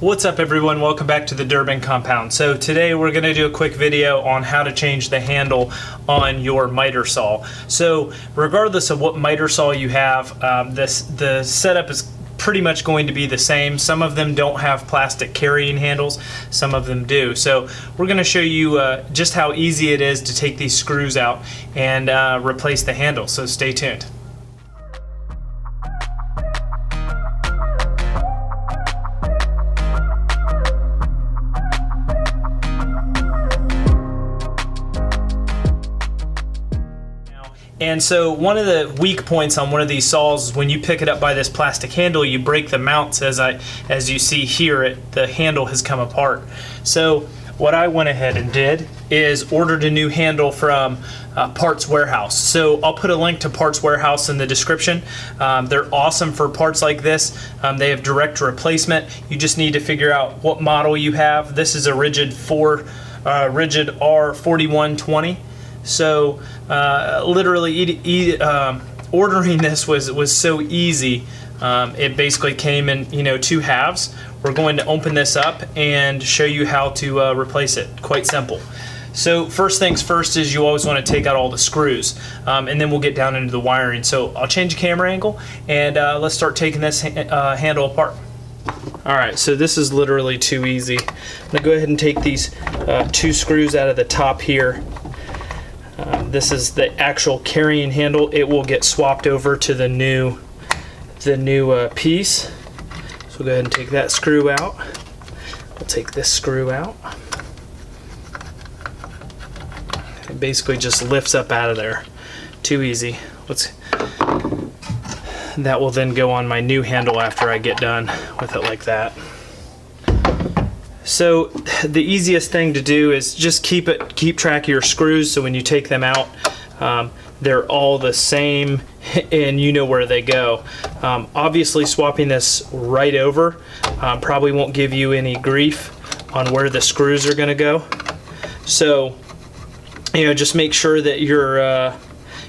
What's up everyone, welcome back to the Durbin Compound. So today we're going to do a quick video on how to change the handle on your miter saw. So regardless of what miter saw you have, the setup is pretty much going to be the same. Some of them don't have plastic carrying handles, some of them do. So we're going to show you just how easy it is to take these screws out and replace the handle, so stay tuned. And so one of the weak points on one of these saws is when you pick it up by this plastic handle, you break the mounts. As you see here, the handle has come apart. So what I went ahead and did is ordered a new handle from Parts Warehouse. So I'll put a link to Parts Warehouse in the description. They're awesome for parts like this. They have direct replacement. You just need to figure out what model you have. This is a Rigid R4120. So literally ordering this was so easy. It basically came in two halves. We're going to open this up and show you how to replace it. Quite simple. So first things first is you always want to take out all the screws, and then we'll get down into the wiring. So I'll change the camera angle and let's start taking this handle apart. Alright, so this is literally too easy. I'm going to go ahead and take these two screws out of the top here. This is the actual carrying handle. It will get swapped over to the new piece. So we'll go ahead and take that screw out. We'll take this screw out. It basically just lifts up out of there. Too easy. That will then go on my new handle after I get done with it like that. So the easiest thing to do is just keep track of your screws, so when you take them out, they're all the same and you know where they go. Obviously swapping this right over probably won't give you any grief on where the screws are going to go. So just make sure that you're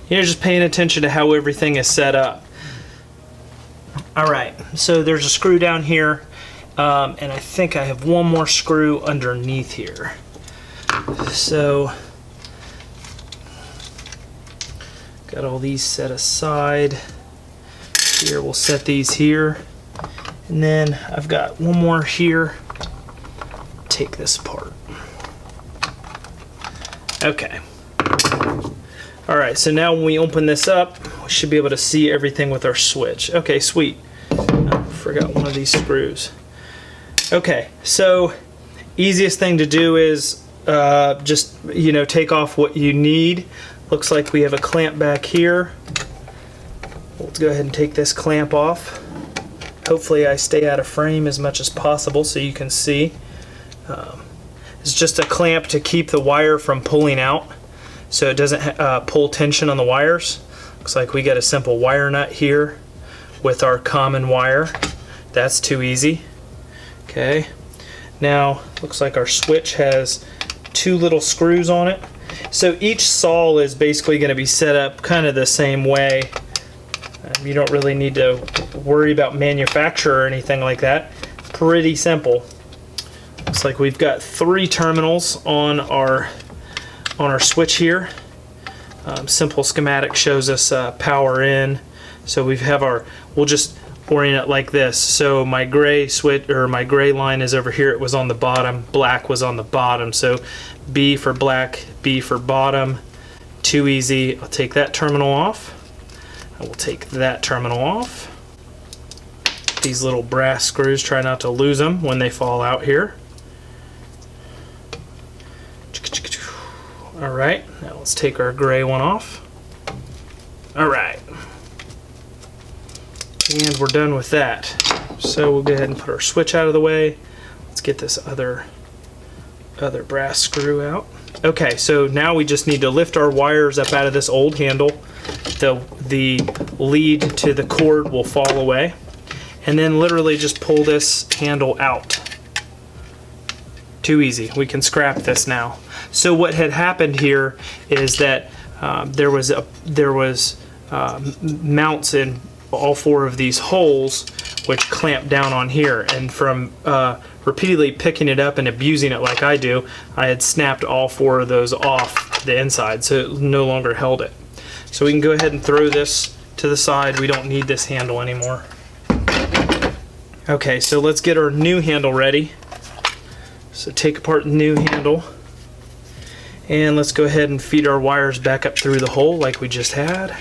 just paying attention to how everything is set up. Alright, so there's a screw down here. And I think I have one more screw underneath here. So got all these set aside. Here we'll set these here. And then I've got one more here. Take this apart. Okay. Alright, so now when we open this up, we should be able to see everything with our switch. Okay, sweet. I forgot one of these screws. Okay, so easiest thing to do is just take off what you need. Looks like we have a clamp back here. Let's go ahead and take this clamp off. Hopefully I stay out of frame as much as possible so you can see. It's just a clamp to keep the wire from pulling out so it doesn't pull tension on the wires. Looks like we got a simple wire nut here with our common wire. That's too easy. Okay, now looks like our switch has two little screws on it. So each saw is basically going to be set up kind of the same way. You don't really need to worry about manufacturer or anything like that. Pretty simple. Looks like we've got three terminals on our switch here. Simple schematic shows us power in. So we'll just orient it like this. So my gray switch, or my gray line, is over here. It was on the bottom. Black was on the bottom. So B for black, B for bottom. Too easy. I'll take that terminal off. I will take that terminal off. These little brass screws, try not to lose them when they fall out here. Alright, now let's take our gray one off. Alright. And we're done with that. So we'll go ahead and put our switch out of the way. Let's get this other brass screw out. Okay, so now we just need to lift our wires up out of this old handle. The lead to the cord will fall away. And then literally just pull this handle out. Too easy. We can scrap this now. So what had happened here is that there was mounts in all 4 of these holes which clamp down on here, and from repeatedly picking it up and abusing it like I do, I had snapped all 4 of those off the inside, so it no longer held it. So we can go ahead and throw this to the side. We don't need this handle anymore. Okay, so let's get our new handle ready. So take apart the new handle, and let's go ahead and feed our wires back up through the hole like we just had.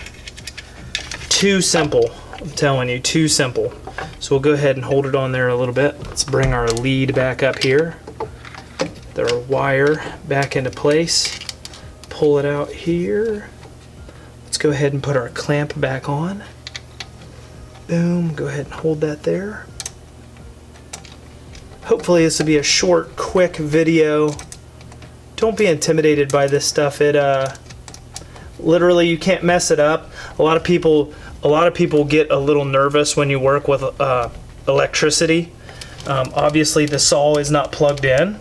Too simple, I'm telling you, too simple. So we'll go ahead and hold it on there a little bit. Let's bring our lead back up here. Get our wire back into place. Pull it out here. Let's go ahead and put our clamp back on. Boom, go ahead and hold that there. Hopefully this will be a short, quick video. Don't be intimidated by this stuff. It literally, you can't mess it up. A lot of people get a little nervous when you work with electricity. Obviously the saw is not plugged in,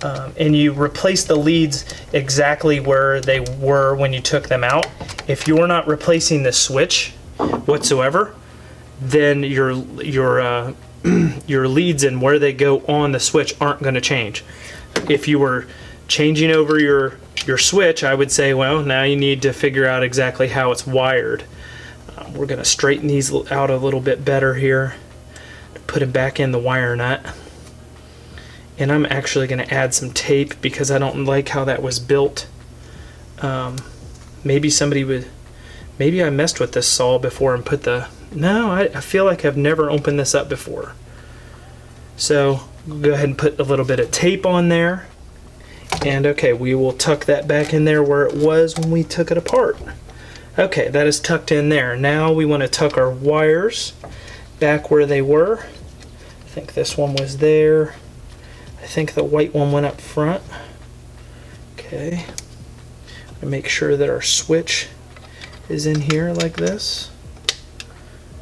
and you replace the leads exactly where they were when you took them out. If you're not replacing the switch whatsoever, then your leads and where they go on the switch aren't going to change. If you were changing over your switch, I would say, well, now you need to figure out exactly how it's wired. We're going to straighten these out a little bit better here, put them back in the wire nut. And I'm actually going to add some tape because I don't like how that was built. Maybe I messed with this saw before and put the... No, I feel like I've never opened this up before. So we'll go ahead and put a little bit of tape on there. And okay, we will tuck that back in there where it was when we took it apart. Okay, that is tucked in there. Now we want to tuck our wires back where they were. I think this one was there. I think the white one went up front. Okay. Make sure that our switch is in here like this.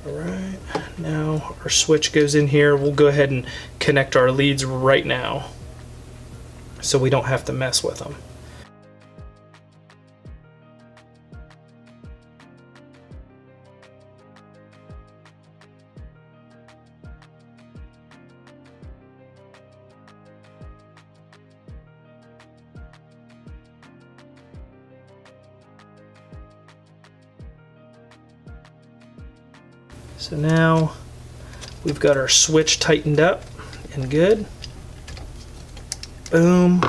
Alright, now our switch goes in here. We'll go ahead and connect our leads right now so we don't have to mess with them. So now we've got our switch tightened up and good. Boom.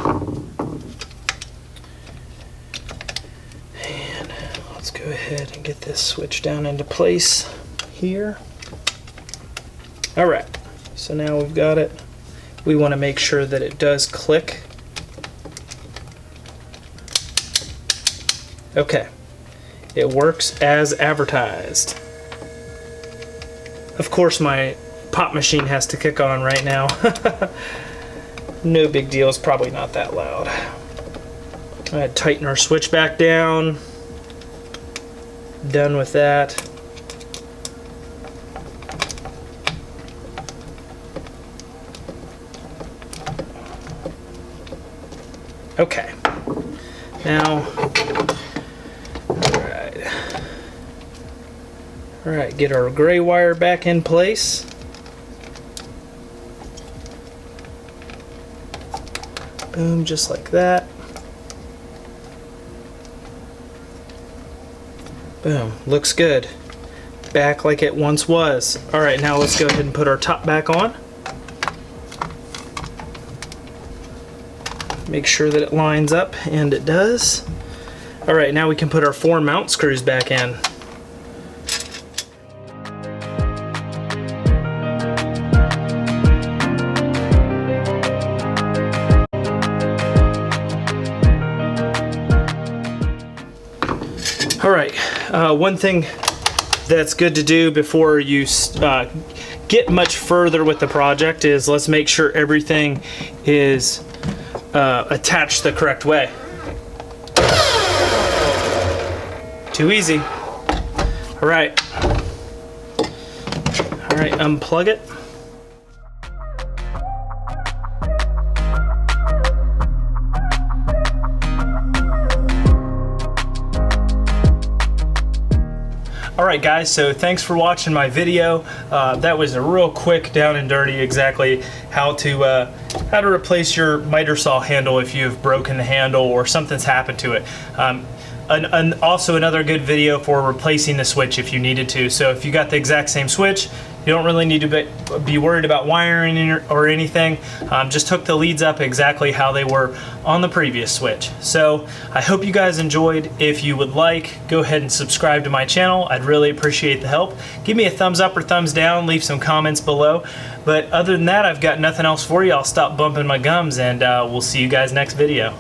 And let's go ahead and get this switch down into place here. Alright, so now we've got it. We want to make sure that it does click. Okay, it works as advertised. Of course my pop machine has to kick on right now. No big deal, it's probably not that loud. I tighten our switch back down. Done with that. Okay. Now, alright, get our gray wire back in place. Boom, just like that. Boom, looks good. Back like it once was. Alright, now let's go ahead and put our top back on. Make sure that it lines up, and it does. Alright, now we can put our 4 mount screws back in. Alright, one thing that's good to do before you get much further with the project is let's make sure everything is attached the correct way. Too easy. Alright. Alright, unplug it. Alright guys, so thanks for watching my video. That was a real quick down and dirty exactly how to replace your miter saw handle if you've broken the handle or something's happened to it. Also another good video for replacing the switch if you needed to. So if you got the exact same switch, you don't really need to be worried about wiring or anything. Just hook the leads up exactly how they were on the previous switch. So I hope you guys enjoyed. If you would like, go ahead and subscribe to my channel. I'd really appreciate the help. Give me a thumbs up or thumbs down. Leave some comments below. But other than that, I've got nothing else for you. I'll stop bumping my gums, and we'll see you guys next video.